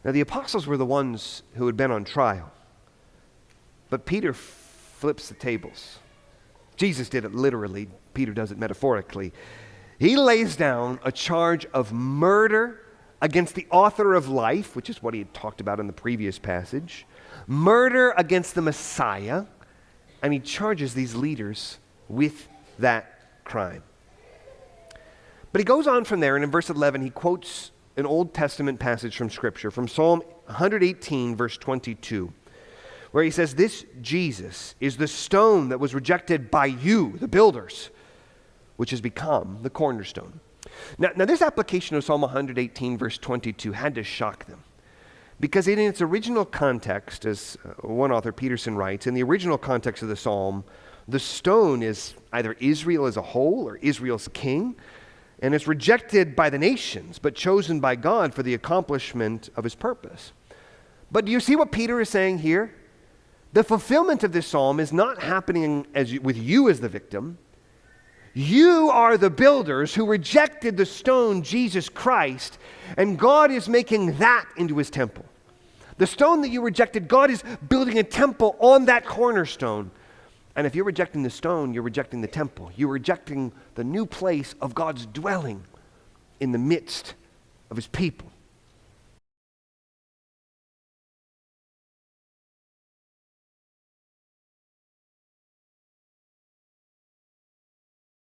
Now, the apostles were the ones who had been on trial, but Peter flips the tables. Jesus did it literally. Peter does it metaphorically. He lays down a charge of murder against the author of life, which is what he had talked about in the previous passage, murder against the Messiah, and he charges these leaders with that crime. But he goes on from there, and in verse 11 he quotes an Old Testament passage from Scripture, from Psalm 118, verse 22, where he says, "This Jesus is the stone that was rejected by you, the builders, which has become the cornerstone." Now this application of Psalm 118, verse 22 had to shock them. Because in its original context, as one author, Peterson, writes, in the original context of the psalm, the stone is either Israel as a whole or Israel's king, and it's rejected by the nations, but chosen by God for the accomplishment of his purpose. But do you see what Peter is saying here? The fulfillment of this psalm is not happening with you as the victim. You are the builders who rejected the stone, Jesus Christ, and God is making that into his temple. The stone that you rejected, God is building a temple on that cornerstone. And if you're rejecting the stone, you're rejecting the temple. You're rejecting the new place of God's dwelling in the midst of his people.